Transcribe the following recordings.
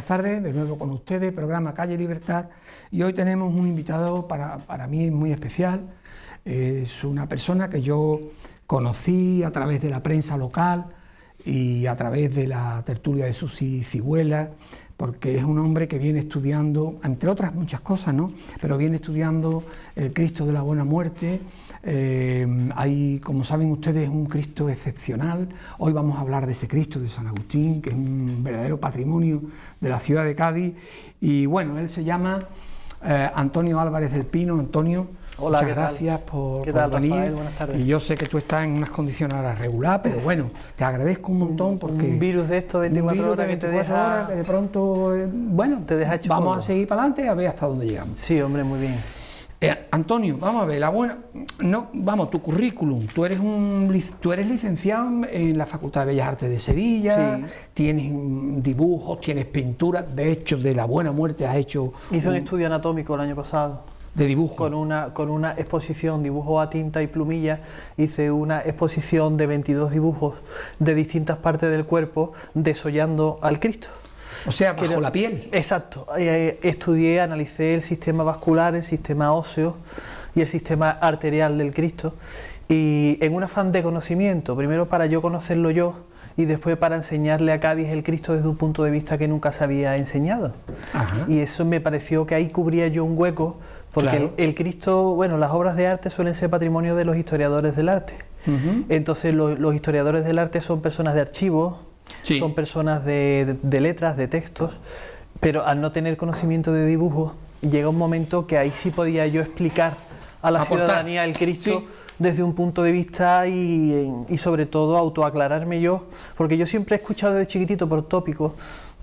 tardes, de nuevo con ustedes, programa Calle Libertad, y hoy tenemos un invitado para mí muy especial. Es una persona que yo conocí a través de la prensa local y a través de la tertulia de Susi Cigüela, porque es un hombre que viene estudiando, entre otras muchas cosas, ¿no?, pero viene estudiando el Cristo de la Buena Muerte. Hay, como saben ustedes, un Cristo excepcional. Hoy vamos a hablar de ese Cristo de San Agustín, que es un verdadero patrimonio de la ciudad de Cádiz. Y bueno, él se llama Antonio Álvarez del Pino. Antonio, hola, muchas gracias por venir. Rafael? Buenas tardes. Y yo sé que tú estás en unas condiciones ahora regular, pero bueno, te agradezco un montón porque... Un virus de esto, 24 horas, que te deja... que de pronto, bueno, te deja hecho vamos polvo. a seguir para adelante a ver hasta dónde llegamos. Sí, hombre, muy bien. Antonio, vamos a ver, tu currículum. Tú eres licenciado en la Facultad de Bellas Artes de Sevilla, sí. Tienes dibujos, tienes pinturas, de hecho, de la Buena Muerte has hecho... Hice un estudio anatómico el año pasado. ¿De dibujo? Con una exposición, dibujo a tinta y plumilla, hice una exposición de 22 dibujos de distintas partes del cuerpo, desollando al Cristo. O sea, bajo la piel. Exacto. Estudié, analicé el sistema vascular, el sistema óseo y el sistema arterial del Cristo, y en un afán de conocimiento, primero para yo conocerlo yo y después para enseñarle a Cádiz el Cristo desde un punto de vista que nunca se había enseñado. Ajá. Y eso me pareció que ahí cubría yo un hueco, porque claro, el Cristo, bueno, las obras de arte suelen ser patrimonio de los historiadores del arte. Entonces los historiadores del arte son personas de archivos, sí, son personas de letras, de textos, pero al no tener conocimiento de dibujo, llega un momento que ahí sí podía yo explicar a la ciudadanía el Cristo, sí, desde un punto de vista y sobre todo autoaclararme yo, porque yo siempre he escuchado desde chiquitito por tópicos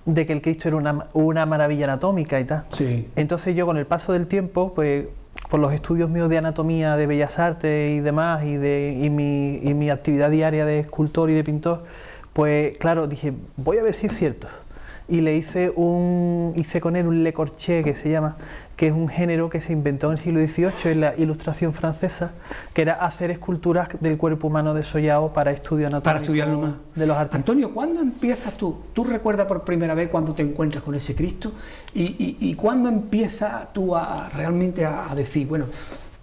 de que el Cristo era una maravilla anatómica y tal. Sí. Entonces yo, con el paso del tiempo, pues por los estudios míos de anatomía, de bellas artes y demás, y mi actividad diaria de escultor y de pintor, pues claro, dije, voy a ver si es cierto. Y hice con él un Le Corchet, que se llama, que es un género que se inventó en el siglo XVIII en la Ilustración francesa, que era hacer esculturas del cuerpo humano desollado para estudio anatómico. Para estudiarlo más. De los artistas. Antonio, ¿cuándo empiezas tú? ¿Tú recuerdas por primera vez cuando te encuentras con ese Cristo? ¿Y cuándo empiezas tú realmente a decir, bueno,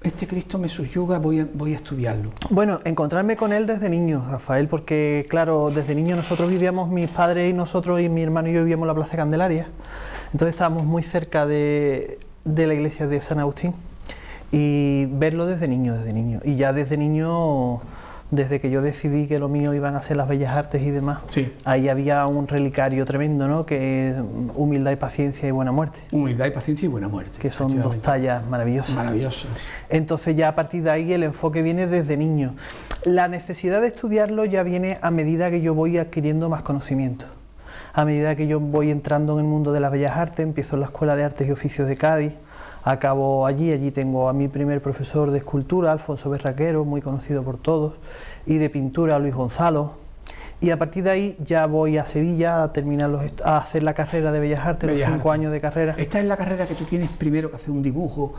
este Cristo me subyuga, voy a estudiarlo? Bueno, encontrarme con él desde niño, Rafael, porque claro, desde niño nosotros vivíamos, mis padres y nosotros y mi hermano y yo vivíamos en la Plaza Candelaria, entonces estábamos muy cerca de la iglesia de San Agustín, y verlo desde niño, y ya desde niño, desde que yo decidí que lo mío iban a ser las bellas artes y demás, sí, ahí había un relicario tremendo, ¿no?, que es humildad y paciencia y buena muerte. Humildad y paciencia y buena muerte. Que son dos tallas maravillosas. Maravillosas. Entonces ya a partir de ahí el enfoque viene desde niño. La necesidad de estudiarlo ya viene a medida que yo voy adquiriendo más conocimiento. A medida que yo voy entrando en el mundo de las bellas artes, empiezo en la Escuela de Artes y Oficios de Cádiz, acabo allí tengo a mi primer profesor de escultura, Alfonso Berraquero, muy conocido por todos, y de pintura, Luis Gonzalo, y a partir de ahí ya voy a Sevilla a hacer la carrera de Bellas Artes, los 5 años de carrera. Esta es la carrera que tú tienes primero que hacer un dibujo,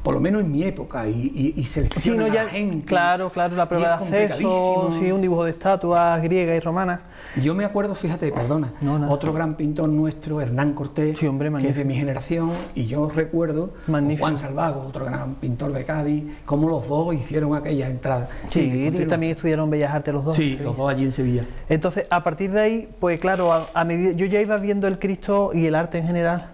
por lo menos en mi época, y selecciona sí, no, ya, a la gente. Claro, la prueba de acceso, sí, un dibujo de estatuas griegas y romanas. Yo me acuerdo, fíjate, perdona, otro gran pintor nuestro, Hernán Cortés, sí, hombre, que es de mi generación, y yo recuerdo Juan Salvago, otro gran pintor de Cádiz, cómo los dos hicieron aquella entrada. Sí, y también estudiaron Bellas Artes los dos. Sí, los dos allí en Sevilla. Entonces, a partir de ahí, pues claro, a medida, yo ya iba viendo el Cristo y el arte en general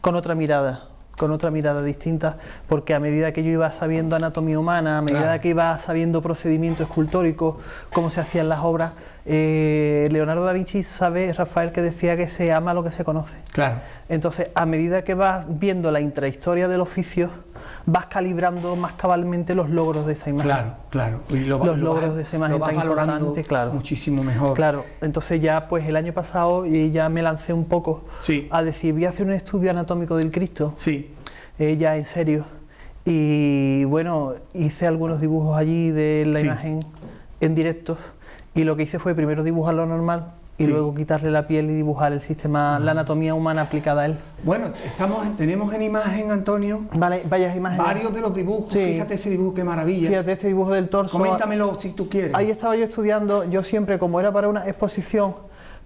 con otra mirada distinta, porque a medida que yo iba sabiendo anatomía humana, a medida que iba sabiendo procedimiento escultórico, cómo se hacían las obras, Leonardo da Vinci sabe, Rafael, que decía que se ama lo que se conoce. Claro. Entonces, a medida que vas viendo la intrahistoria del oficio, vas calibrando más cabalmente los logros de esa imagen. Claro. Y los logros de esa imagen lo vas tan valorando importante, muchísimo mejor. Claro, entonces ya pues el año pasado ya me lancé un poco a decir, voy a hacer un estudio anatómico del Cristo, ya en serio, y bueno, hice algunos dibujos allí de la imagen en directo, y lo que hice fue primero dibujar lo normal, y luego quitarle la piel y dibujar el sistema, la anatomía humana aplicada a él. Bueno, tenemos en imagen, Antonio, varias imágenes. Varios de los dibujos, fíjate ese dibujo, qué maravilla. Fíjate este dibujo del torso. Coméntamelo si tú quieres. Ahí estaba yo estudiando, yo siempre, como era para una exposición,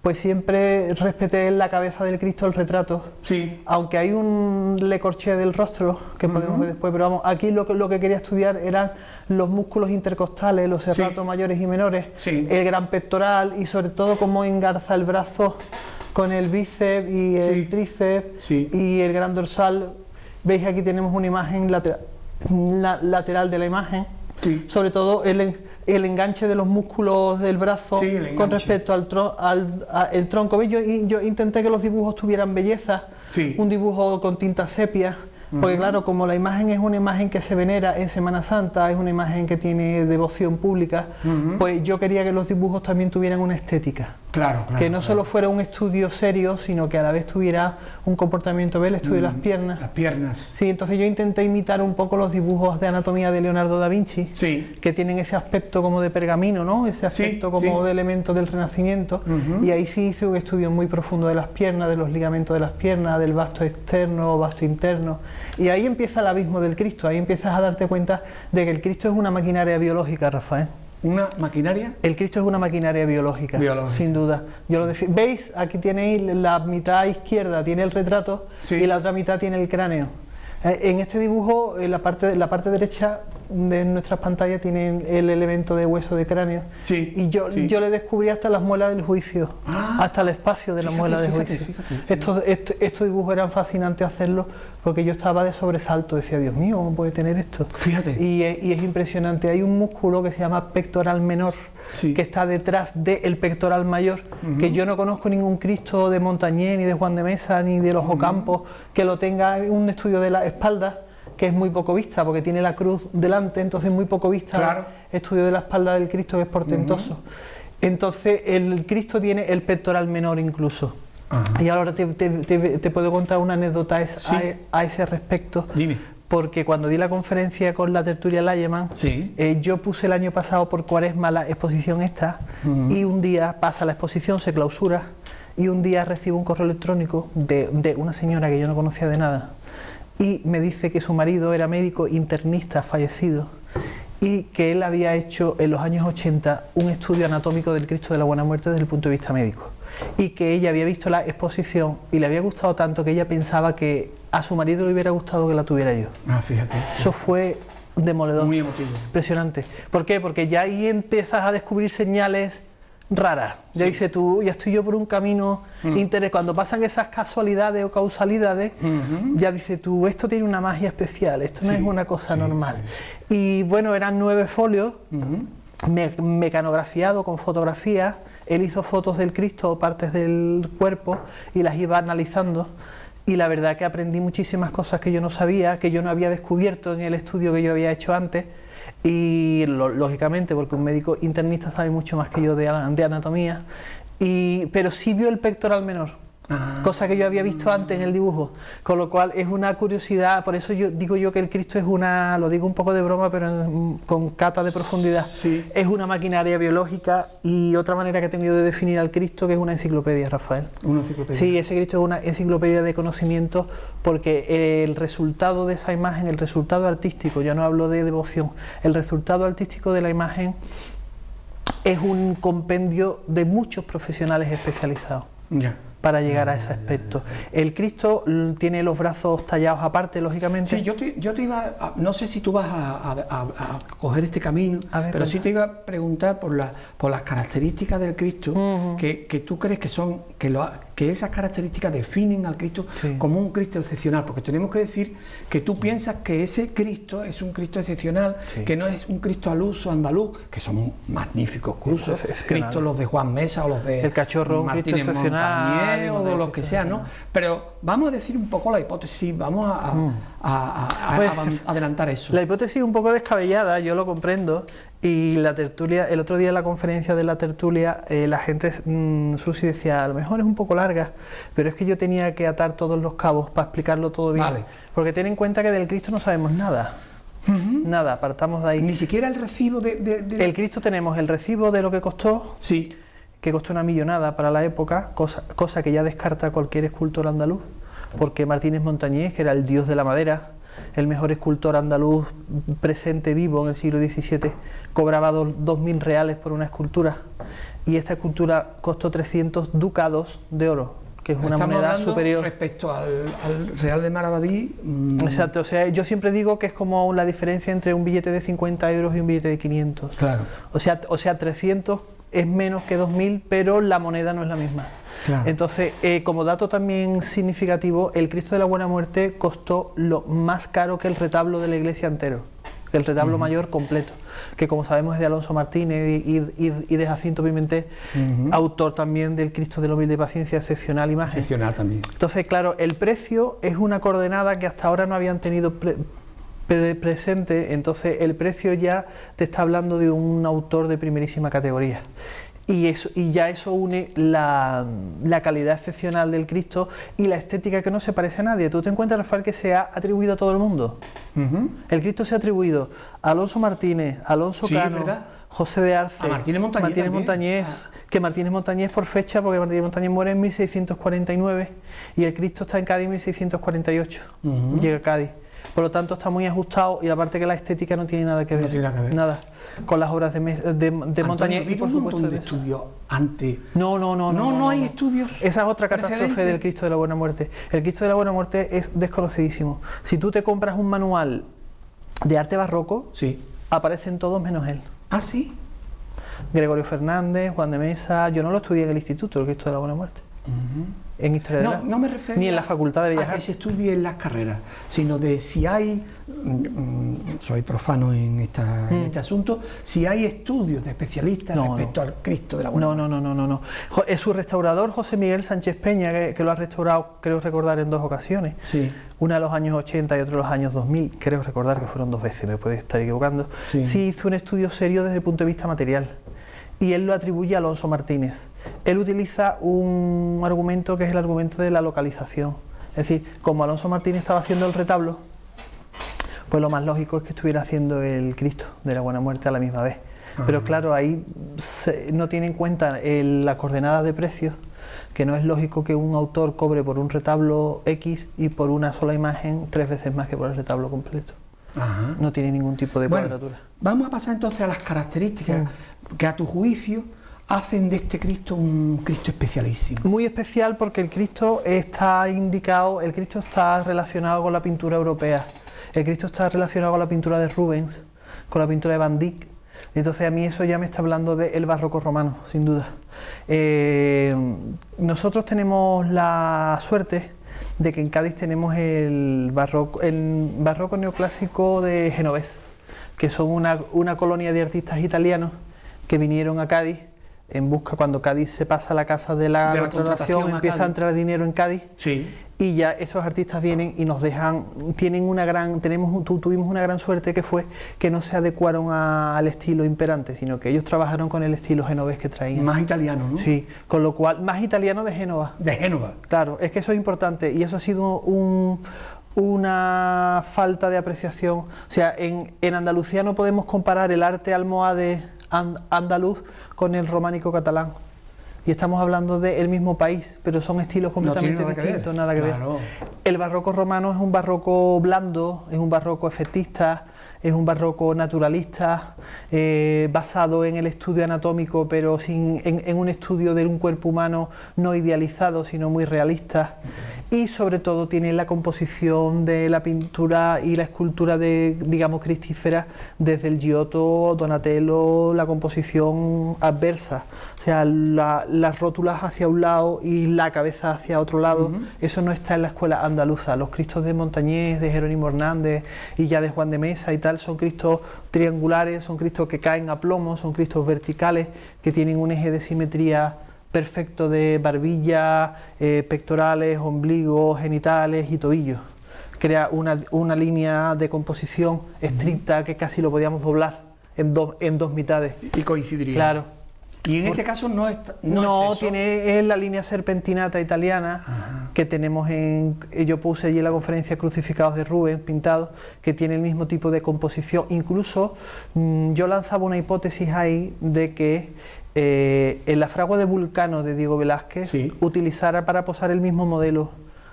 pues siempre respeté la cabeza del Cristo, el retrato. Sí. Aunque hay un lecorché del rostro que podemos ver después, pero vamos, aquí lo que quería estudiar eran los músculos intercostales, los serratos mayores y menores, el gran pectoral y sobre todo cómo engarza el brazo con el bíceps y el tríceps y el gran dorsal. Veis aquí tenemos una imagen lateral de la imagen, sobre todo el enganche de los músculos del brazo con respecto al tronco. ¿Veis? Yo intenté que los dibujos tuvieran belleza, un dibujo con tinta sepia, porque claro, como la imagen es una imagen que se venera en Semana Santa, es una imagen que tiene devoción pública, pues yo quería que los dibujos también tuvieran una estética. Claro, que no solo fuera un estudio serio, sino que a la vez tuviera un comportamiento, ¿ves? El estudio de las piernas. Las piernas. Sí, entonces yo intenté imitar un poco los dibujos de anatomía de Leonardo da Vinci, que tienen ese aspecto como de pergamino, ¿no? Ese aspecto como de elementos del Renacimiento, y ahí sí hice un estudio muy profundo de las piernas, de los ligamentos de las piernas, del vasto externo, vasto interno, y ahí empieza el abismo del Cristo, ahí empiezas a darte cuenta de que el Cristo es una maquinaria biológica, Rafael. ¿Una maquinaria? El Cristo es una maquinaria biológica, sin duda. Yo lo ¿Veis? Aquí tenéis la mitad izquierda tiene el retrato y la otra mitad tiene el cráneo. En este dibujo, la parte derecha de nuestras pantallas tiene el elemento de hueso de cráneo. Y yo le descubrí hasta las muelas del juicio, hasta el espacio de la muela del juicio. Estos dibujos eran fascinantes hacerlos porque yo estaba de sobresalto, decía, Dios mío, ¿cómo puede tener esto? Fíjate. Y es impresionante. Hay un músculo que se llama pectoral menor, que está detrás del pectoral mayor, que yo no conozco ningún Cristo de Montañés, ni de Juan de Mesa, ni de los Ocampos, que lo tenga en un estudio de la espalda, que es muy poco vista, porque tiene la cruz delante, entonces muy poco vista, estudio de la espalda del Cristo, que es portentoso. Entonces el Cristo tiene el pectoral menor incluso. Y ahora te puedo contar una anécdota a ese respecto. Dime. Porque cuando di la conferencia con la tertulia Layeman, yo puse el año pasado por Cuaresma la exposición esta, y un día pasa la exposición, se clausura, y un día recibo un correo electrónico de una señora que yo no conocía de nada, y me dice que su marido era médico internista fallecido, y que él había hecho en los años 80 un estudio anatómico del Cristo de la Buena Muerte desde el punto de vista médico, y que ella había visto la exposición y le había gustado tanto que ella pensaba que a su marido le hubiera gustado que la tuviera yo. Fíjate. Eso fue demoledor. Muy emotivo. Impresionante. ¿Por qué? Porque ya ahí empiezas a descubrir señales raras. Ya dices tú, ya estoy yo por un camino interés. Cuando pasan esas casualidades o causalidades, ya dices tú, esto tiene una magia especial, esto no es una cosa normal. Y bueno, eran 9 folios, mecanografiado con fotografías. Él hizo fotos del Cristo o partes del cuerpo y las iba analizando, y la verdad que aprendí muchísimas cosas que yo no sabía, que yo no había descubierto en el estudio que yo había hecho antes, y lógicamente porque un médico internista sabe mucho más que yo de anatomía, pero sí vio el pectoral menor. Cosa que yo había visto antes en el dibujo, con lo cual es una curiosidad. Por eso yo digo que el Cristo es lo digo un poco de broma, pero con cata de profundidad, es una maquinaria biológica. Y otra manera que tengo yo de definir al Cristo, que es una enciclopedia, Rafael. Una enciclopedia. Sí, ese Cristo es una enciclopedia de conocimiento, porque el resultado de esa imagen, el resultado artístico, yo no hablo de devoción, el resultado artístico de la imagen es un compendio de muchos profesionales especializados. Para llegar a ese aspecto. El Cristo tiene los brazos tallados aparte, lógicamente. Sí, yo te iba no sé si tú vas a coger este camino, pero sí te iba a preguntar por las características del Cristo que tú crees que esas características definen al Cristo como un Cristo excepcional, porque tenemos que decir que tú piensas que ese Cristo es un Cristo excepcional, que no es un Cristo al uso andaluz, que son magníficos cruces, Cristos los de Juan Mesa o los de el Cachorro, Martínez Montañés, o de los que sea, ¿no? Pero vamos a decir un poco la hipótesis, vamos a adelantar eso. La hipótesis es un poco descabellada, yo lo comprendo, y la tertulia, el otro día en la conferencia de la tertulia, la gente, Susi decía, a lo mejor es un poco larga, pero es que yo tenía que atar todos los cabos para explicarlo todo bien, porque ten en cuenta que del Cristo no sabemos nada. Nada, partamos de ahí. Ni siquiera el recibo El Cristo tenemos el recibo de lo que costó, que costó una millonada para la época, cosa que ya descarta cualquier escultor andaluz, porque Martínez Montañés, que era el dios de la madera, el mejor escultor andaluz presente vivo en el siglo XVII, cobraba 2.000 reales por una escultura, y esta escultura costó 300 ducados de oro, que es una moneda superior. Respecto al Real de Maravedí. Exacto, o sea, yo siempre digo que es como la diferencia entre un billete de 50 euros y un billete de 500. Claro. O sea 300 es menos que 2.000, pero la moneda no es la misma. Claro. Entonces, como dato también significativo, el Cristo de la Buena Muerte costó lo más caro que el retablo de la iglesia entero, el retablo mayor completo, que como sabemos es de Alonso Martínez y de Jacinto Pimentel, autor también del Cristo de la Humilde Paciencia, excepcional imagen. Excepcional también. Entonces, claro, el precio es una coordenada que hasta ahora no habían tenido presente, entonces el precio ya te está hablando de un autor de primerísima categoría. Y ya eso une la calidad excepcional del Cristo y la estética que no se parece a nadie. Tú te encuentras, Rafael, que se ha atribuido a todo el mundo. El Cristo se ha atribuido a Alonso Martínez, Alonso Cano, José de Arce, a Martínez Montañés, que Martínez Montañés por fecha, porque Martínez Montañés muere en 1649 y el Cristo está en Cádiz en 1648, llega a Cádiz. Por lo tanto está muy ajustado, y aparte que la estética no tiene nada que ver, nada con las obras de Montañés. Y por supuesto de estudios antes. No hay estudios. Esa es otra catástrofe del Cristo de la Buena Muerte. El Cristo de la Buena Muerte es desconocidísimo. Si tú te compras un manual de arte barroco, aparecen todos menos él. ¿Ah, sí? Gregorio Fernández, Juan de Mesa. Yo no lo estudié en el instituto, el Cristo de la Buena Muerte. En Historia del Arte. No me refiero ni en la Facultad de Bellas Artes. A que se estudie en las carreras, sino de si hay, soy profano en este asunto, si hay estudios de especialistas respecto al Cristo de la Buena Muerte. No. Es su restaurador, José Miguel Sánchez Peña, que lo ha restaurado, creo recordar, en 2 ocasiones. Sí. Una de los años 80 y otra de los años 2000, creo recordar que fueron 2 veces, me puede estar equivocando. Sí hizo un estudio serio desde el punto de vista material. Y él lo atribuye a Alonso Martínez. Él utiliza un argumento que es el argumento de la localización. Es decir, como Alonso Martínez estaba haciendo el retablo, pues lo más lógico es que estuviera haciendo el Cristo de la Buena Muerte a la misma vez. Pero claro, ahí no tiene en cuenta las coordenadas de precios, que no es lógico que un autor cobre por un retablo X y por una sola imagen 3 veces más que por el retablo completo. No tiene ningún tipo de cuadratura. Vamos a pasar entonces a las características que a tu juicio hacen de este Cristo un Cristo especialísimo. Muy especial porque el Cristo está indicado, el Cristo está relacionado con la pintura europea, el Cristo está relacionado con la pintura de Rubens, con la pintura de Van Dyck. Entonces a mí eso ya me está hablando del barroco romano, sin duda. Nosotros tenemos la suerte de que en Cádiz tenemos el barroco neoclásico de Genovés, que son una colonia de artistas italianos que vinieron a Cádiz en busca, cuando Cádiz se pasa a la casa de la contratación, empieza a entrar dinero en Cádiz, y ya esos artistas vienen y nos dejan, tuvimos una gran suerte, que fue que no se adecuaron al estilo imperante, sino que ellos trabajaron con el estilo genovés que traían. Más italiano, ¿no? Sí, con lo cual, más italiano de Génova. De Génova. Claro, es que eso es importante, y eso ha sido una falta de apreciación. O sea, en Andalucía no podemos comparar el arte almohade andaluz con el románico catalán, y estamos hablando del mismo país, pero son estilos completamente distintos, nada que ver. El barroco romano es un barroco blando, es un barroco efectista, es un barroco naturalista, basado en el estudio anatómico, pero en un estudio de un cuerpo humano no idealizado, sino muy realista. Y sobre todo tiene la composición de la pintura y la escultura digamos, cristífera, desde el Giotto, Donatello, la composición adversa, o sea, las rótulas hacia un lado y la cabeza hacia otro lado. Eso no está en la escuela andaluza. Los Cristos de Montañés, de Jerónimo Hernández y ya de Juan de Mesa y tal, son Cristos triangulares, son Cristos que caen a plomo, son Cristos verticales, que tienen un eje de simetría perfecto de barbilla, pectorales, ombligos, genitales y tobillos. Crea una línea de composición estricta que casi lo podíamos doblar en dos mitades. Y coincidiría. Claro. Y en este caso no es tiene la línea serpentinata italiana que tenemos yo puse allí en la conferencia Crucificados de Rubens pintados, que tiene el mismo tipo de composición. Incluso yo lanzaba una hipótesis ahí de que en la fragua de Vulcano de Diego Velázquez utilizara para posar el mismo modelo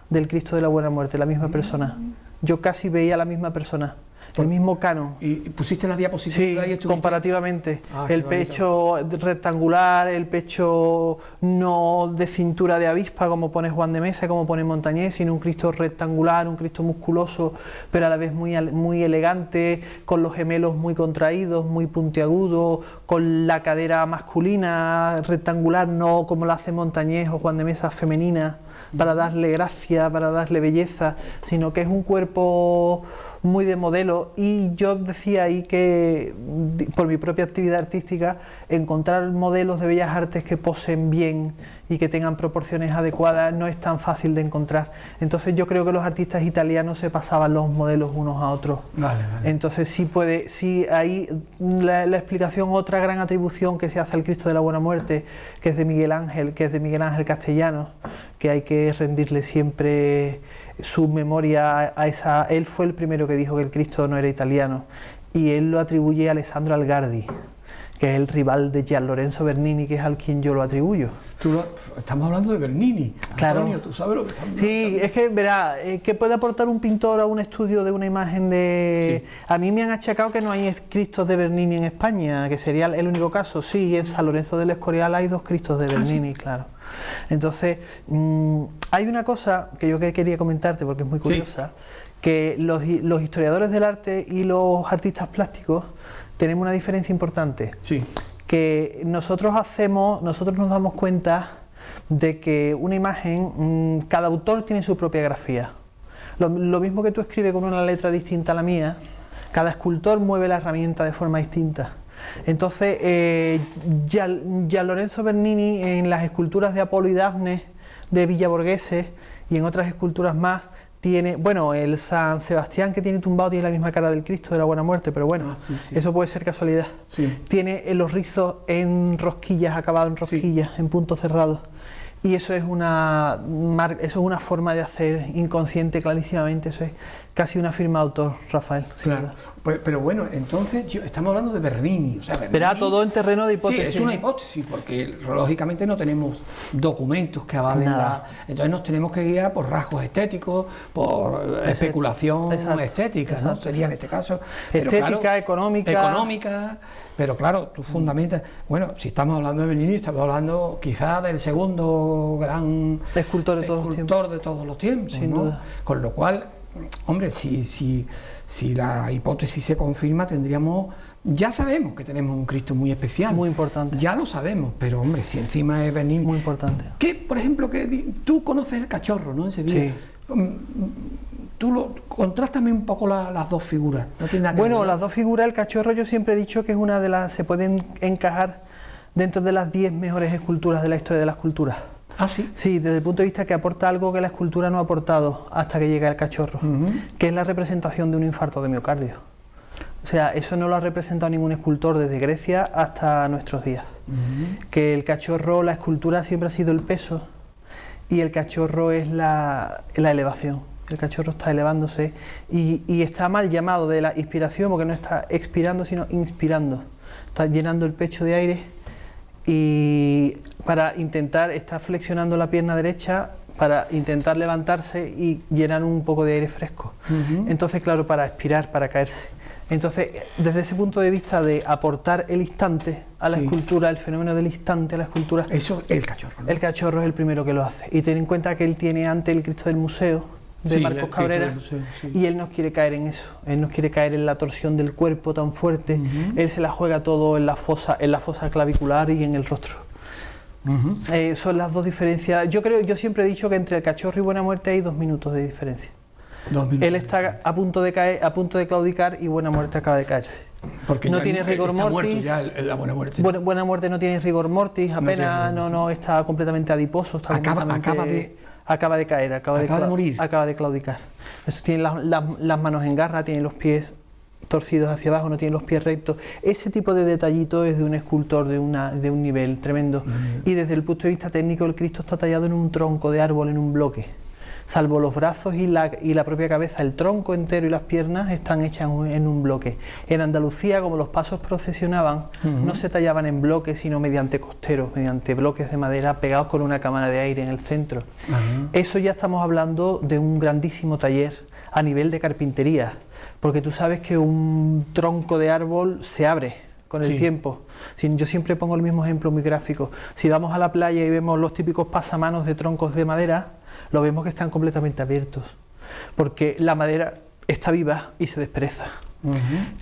del Cristo de la Buena Muerte, la misma persona. yo casi veía a la misma persona, el mismo canon. ¿Y pusiste las diapositivas? Sí, Y estuviste... comparativamente. El qué pecho rectangular, el pecho no de cintura de avispa como pone Juan de Mesa, como pone Montañés, sino un Cristo rectangular, un Cristo musculoso, pero a la vez muy elegante, con los gemelos muy contraídos, muy puntiagudos, con la cadera masculina rectangular, no como la hace Montañés o Juan de Mesa femenina, para darle gracia, para darle belleza, sino que es un cuerpo muy de modelo. Y yo decía ahí que por mi propia actividad artística, encontrar modelos de bellas artes que posen bien y que tengan proporciones adecuadas no es tan fácil de encontrar. Entonces yo creo que los artistas italianos se pasaban los modelos unos a otros. Vale. Entonces sí ahí la explicación, otra gran atribución que se hace al Cristo de la Buena Muerte, que es de Miguel Ángel Castellanos, que hay que rendirle siempre su memoria a esa. Él fue el primero que dijo que el Cristo no era italiano, y él lo atribuye a Alessandro Algardi, que es el rival de Gian Lorenzo Bernini, que es al quien yo lo atribuyo. Estamos hablando de Bernini. Claro. Antonio, tú sabes lo que estamos Sí, hablando. es que, verá, ¿qué puede aportar un pintor a un estudio de una imagen de...? Sí. A mí me han achacado que no hay Cristos de Bernini en España, que sería el único caso. Sí, en San Lorenzo del Escorial hay 2 Cristos de Bernini, ¿sí? claro. Entonces, hay una cosa que yo quería comentarte porque es muy curiosa, que los historiadores del arte y los artistas plásticos tenemos una diferencia importante. Sí. Que nosotros nos damos cuenta de que una imagen, cada autor tiene su propia grafía. Lo mismo que tú escribes con una letra distinta a la mía, cada escultor mueve la herramienta de forma distinta. Entonces, Gian Lorenzo Bernini, en las esculturas de Apolo y Dafne de Villa Borghese y en otras esculturas más, tiene, bueno, el San Sebastián que tiene tumbado tiene la misma cara del Cristo de la Buena Muerte, pero bueno, eso puede ser casualidad. Sí. Tiene los rizos en rosquillas, acabado en rosquillas, en puntos cerrados. Y eso es una forma de hacer inconsciente, clarísimamente. Eso es casi una firma de autor, Rafael. Claro. Pues, pero bueno, entonces estamos hablando de Bernini. O sea, Bernini, verá, todo en terreno de hipótesis. Sí, es una hipótesis, porque lógicamente no tenemos documentos que avalen nada. Entonces nos tenemos que guiar por rasgos estéticos, por especulación estética, ¿no? Sería en este caso. Estética, claro, económica. Pero claro, tú fundamentas. Bueno, si estamos hablando de Bernini, estamos hablando quizás del segundo gran escultor de todos los tiempos, sin ¿no? duda. Con lo cual, hombre, si la hipótesis se confirma, ya sabemos que tenemos un Cristo muy especial. Muy importante. Ya lo sabemos, pero hombre, si encima es Bernini. Muy importante. Que, por ejemplo, tú conoces el Cachorro, ¿no? En Sevilla. Sí. Contrástame un poco las dos figuras. No tiene nada que ver. Las dos figuras, el Cachorro, yo siempre he dicho que es una de las, se pueden encajar dentro de las 10 mejores esculturas de la historia de la escultura. ¿Ah, sí? Sí, desde el punto de vista que aporta algo que la escultura no ha aportado hasta que llega el Cachorro, que es la representación de un infarto de miocardio. O sea, eso no lo ha representado ningún escultor desde Grecia hasta nuestros días. Que el Cachorro, la escultura siempre ha sido el peso y el Cachorro es la elevación. El Cachorro está elevándose y está mal llamado de la inspiración porque no está expirando sino inspirando. Está llenando el pecho de aire y está flexionando la pierna derecha para intentar levantarse y llenar un poco de aire fresco. Entonces, claro, para expirar, para caerse. Entonces, desde ese punto de vista de aportar el instante a la escultura, el fenómeno del instante a la escultura... Eso, el Cachorro, ¿no? El Cachorro es el primero que lo hace. Y ten en cuenta que él tiene ante el Cristo del Museo, de Marcos Cabrera, y él no quiere caer en eso, él no quiere caer en la torsión del cuerpo tan fuerte, él se la juega todo en la fosa clavicular y en el rostro. Son las dos diferencias. Yo siempre he dicho que entre el Cachorro y Buena Muerte hay 2 minutos de diferencia. 2 minutos. Él está a punto de caer, a punto de claudicar, y Buena Muerte acaba de caerse. Porque no tiene rigor mortis. Muerto ya la Buena Muerte. Buena Muerte no tiene rigor mortis, apenas, no está completamente adiposo, está acaba de caer, acaba de morir, acaba de claudicar. Eso, tiene las manos en garra, tiene los pies torcidos hacia abajo, no tiene los pies rectos. Ese tipo de detallito es de un escultor de un nivel tremendo. Y desde el punto de vista técnico, el Cristo está tallado en un tronco de árbol, en un bloque. Salvo los brazos y la propia cabeza, el tronco entero y las piernas están hechas en un bloque. En Andalucía, como los pasos procesionaban, no se tallaban en bloques, sino mediante costeros, mediante bloques de madera pegados con una cámara de aire en el centro. Eso ya estamos hablando de un grandísimo taller a nivel de carpintería, porque tú sabes que un tronco de árbol se abre con el tiempo. Yo siempre pongo el mismo ejemplo muy gráfico. Si vamos a la playa y vemos los típicos pasamanos de troncos de madera, lo vemos que están completamente abiertos, porque la madera está viva y se despereza.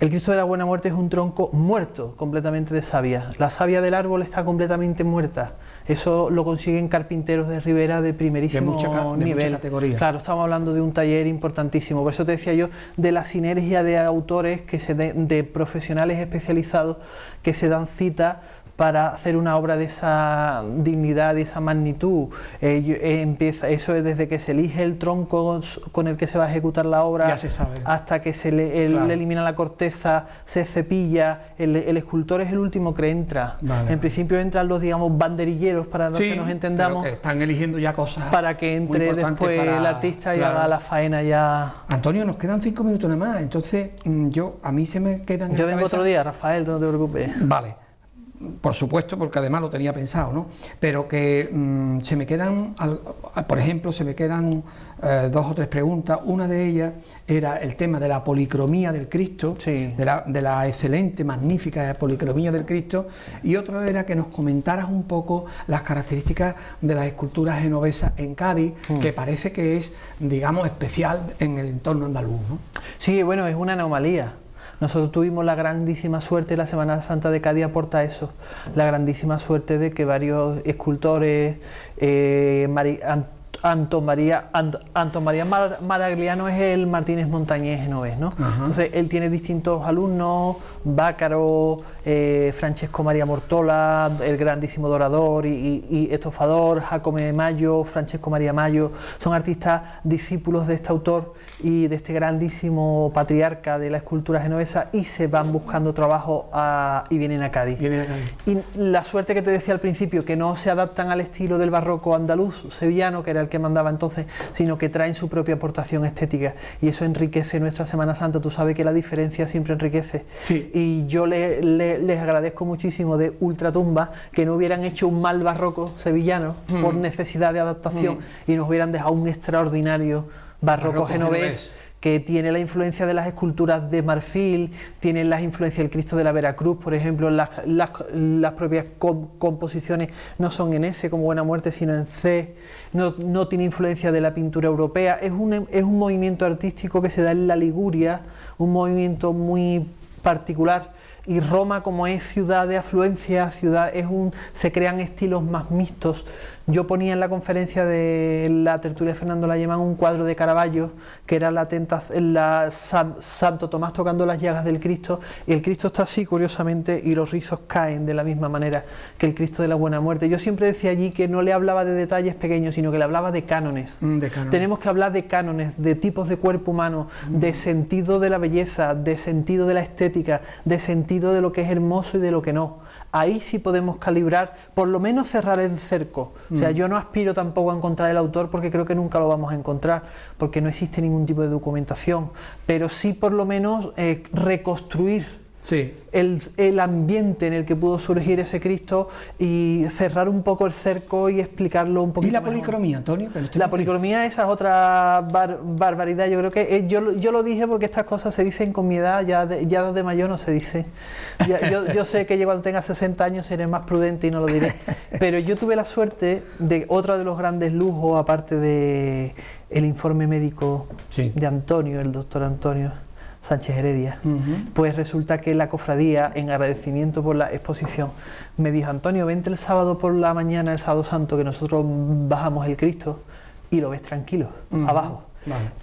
El Cristo de la Buena Muerte es un tronco muerto completamente de savia. La savia del árbol está completamente muerta. Eso lo consiguen carpinteros de ribera de primerísimo nivel. Mucha categoría. Claro, estamos hablando de un taller importantísimo. Por eso te decía yo de la sinergia de autores, de profesionales especializados que se dan cita para hacer una obra de esa dignidad, de esa magnitud. Empieza, eso es desde que se elige el tronco con el que se va a ejecutar la obra, ya se sabe, hasta que se le elimina la corteza, se cepilla. El escultor es el último que entra. En principio entran los, digamos, banderilleros, para los que nos entendamos, pero que están eligiendo ya cosas para que entre después el artista y haga la faena ya. Antonio, nos quedan 5 minutos nada más, entonces a mí se me quedan en Yo la vengo cabeza... otro día, Rafael, no te preocupes. Vale. Por supuesto, porque además lo tenía pensado, ¿no? Pero que se me quedan, por ejemplo, se me quedan 2 o 3 preguntas. Una de ellas era el tema de la policromía del Cristo, de la excelente, magnífica policromía del Cristo, y otro era que nos comentaras un poco las características de las esculturas genovesas en Cádiz, que parece que es, digamos, especial en el entorno andaluz, ¿no? Sí, bueno, es una anomalía. Nosotros tuvimos la grandísima suerte, la Semana Santa de Cádiz aporta eso, la grandísima suerte de que varios escultores, Anton María Maragliano es el Martínez Montañés genovés, ¿no? Entonces él tiene distintos alumnos, Bácaro, Francesco María Mortola, el grandísimo dorador y estofador, Jacome Mayo, Francesco María Mayo, son artistas discípulos de este autor y de este grandísimo patriarca de la escultura genovesa, y se van buscando trabajo y vienen a Cádiz. Y la suerte que te decía al principio, que no se adaptan al estilo del barroco andaluz, sevillano, que era el que mandaba entonces, sino que traen su propia aportación estética, y eso enriquece nuestra Semana Santa. Tú sabes que la diferencia siempre enriquece. Y yo les agradezco muchísimo de Ultratumba que no hubieran hecho un mal barroco sevillano por necesidad de adaptación y nos hubieran dejado un extraordinario barroco genovés, que tiene la influencia de las esculturas de marfil, tiene las influencias del Cristo de la Veracruz, por ejemplo. Las propias composiciones no son en S como Buena Muerte, sino en C, no tiene influencia de la pintura europea. Es un movimiento artístico que se da en la Liguria, un movimiento muy particular. Y Roma, como es ciudad de afluencia, se crean estilos más mixtos. Yo ponía en la conferencia de la tertulia de Fernando Layemán un cuadro de Caravaggio, que era Santo Tomás tocando las llagas del Cristo, y el Cristo está así, curiosamente, y los rizos caen de la misma manera que el Cristo de la Buena Muerte. Yo siempre decía allí que no le hablaba de detalles pequeños, sino que le hablaba de cánones. Tenemos que hablar de cánones, de tipos de cuerpo humano, de sentido de la belleza, de sentido de la estética, de sentido de lo que es hermoso y de lo que no. Ahí sí podemos calibrar, por lo menos cerrar el cerco. O sea, yo no aspiro tampoco a encontrar el autor, porque creo que nunca lo vamos a encontrar, porque no existe ningún tipo de documentación, pero sí por lo menos reconstruir el ambiente en el que pudo surgir ese Cristo y cerrar un poco el cerco y explicarlo un poquito. ¿Y la policromía, Antonio? La policromía, esa es otra barbaridad. Yo creo que yo lo dije porque estas cosas se dicen con mi edad, ya de mayor no se dice. Yo sé que cuando tenga 60 años seré más prudente y no lo diré, pero yo tuve la suerte de otro de los grandes lujos, aparte de el informe médico de Antonio, el doctor Antonio Sánchez Heredia, pues resulta que la cofradía, en agradecimiento por la exposición, me dijo: Antonio, vente el sábado por la mañana, el sábado santo, que nosotros bajamos el Cristo y lo ves tranquilo, abajo.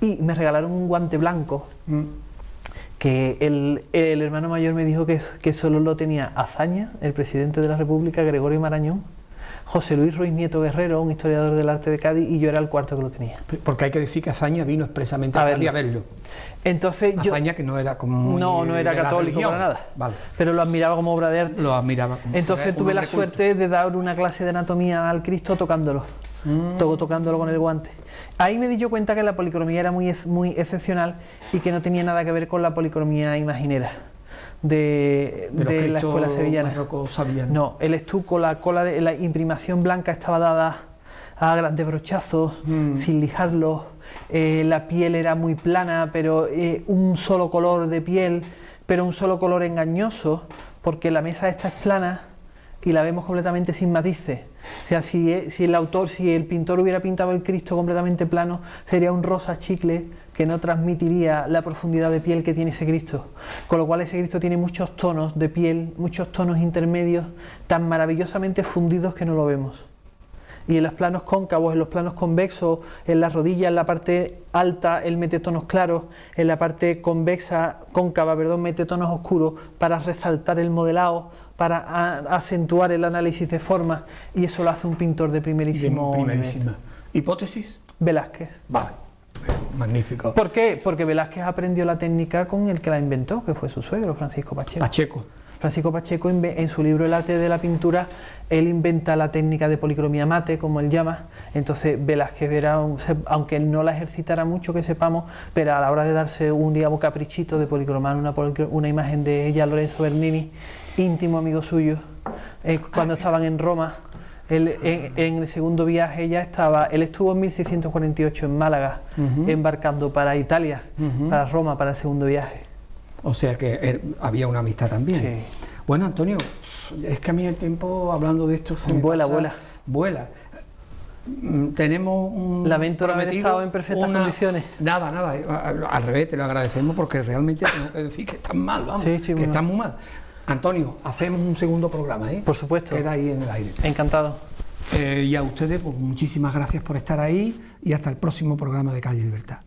Y me regalaron un guante blanco que el hermano mayor me dijo que solo lo tenía Azaña, el presidente de la República, Gregorio Marañón, José Luis Ruiz Nieto Guerrero, un historiador del arte de Cádiz, y yo era el cuarto que lo tenía. Porque hay que decir que Azaña vino expresamente a Cádiz a verlo. Entonces Azaña, que no era como no era católico para nada, pero lo admiraba como obra de arte. Lo admiraba. Entonces tuve la suerte de dar una clase de anatomía al Cristo tocándolo, tocándolo con el guante. Ahí me di yo cuenta que la policromía era muy excepcional y que no tenía nada que ver con la policromía imaginera de la escuela sevillana. No, el estuco, la imprimación blanca estaba dada a grandes brochazos, sin lijarlos. la piel era muy plana, pero un solo color de piel, pero un solo color engañoso, porque la mesa esta es plana y la vemos completamente sin matices. O sea, si el pintor hubiera pintado el Cristo completamente plano, sería un rosa chicle que no transmitiría la profundidad de piel que tiene ese Cristo. Con lo cual ese Cristo tiene muchos tonos de piel, muchos tonos intermedios, tan maravillosamente fundidos que no lo vemos. Y en los planos cóncavos, en los planos convexos, en las rodillas, en la parte alta, él mete tonos claros, en la parte cóncava, mete tonos oscuros para resaltar el modelado, para acentuar el análisis de formas, y eso lo hace un pintor de primerísimo nivel. ¿Hipótesis? Velázquez. Vale, magnífico. ¿Por qué? Porque Velázquez aprendió la técnica con el que la inventó, que fue su suegro, Francisco Pacheco. Francisco Pacheco, en su libro El arte de la pintura, él inventa la técnica de policromía mate, como él llama. Entonces Velázquez era, aunque él no la ejercitara mucho, que sepamos, pero a la hora de darse un día un caprichito de policromar una imagen de ella, Lorenzo Bernini, íntimo amigo suyo, cuando estaban en Roma, en el segundo viaje él estuvo en 1648 en Málaga, embarcando para Italia, para Roma, para el segundo viaje. O sea que había una amistad también. Sí. Bueno, Antonio, es que a mí el tiempo, hablando de esto, vuela. Tenemos un... Lamento no haber estado en perfectas condiciones. Nada, al revés, te lo agradecemos porque realmente tengo que decir que estás mal, vamos, sí, que estás muy mal. Antonio, hacemos un segundo programa, ¿eh? Por supuesto. Queda ahí en el aire. Encantado. Y a ustedes, pues muchísimas gracias por estar ahí y hasta el próximo programa de Calle Libertad.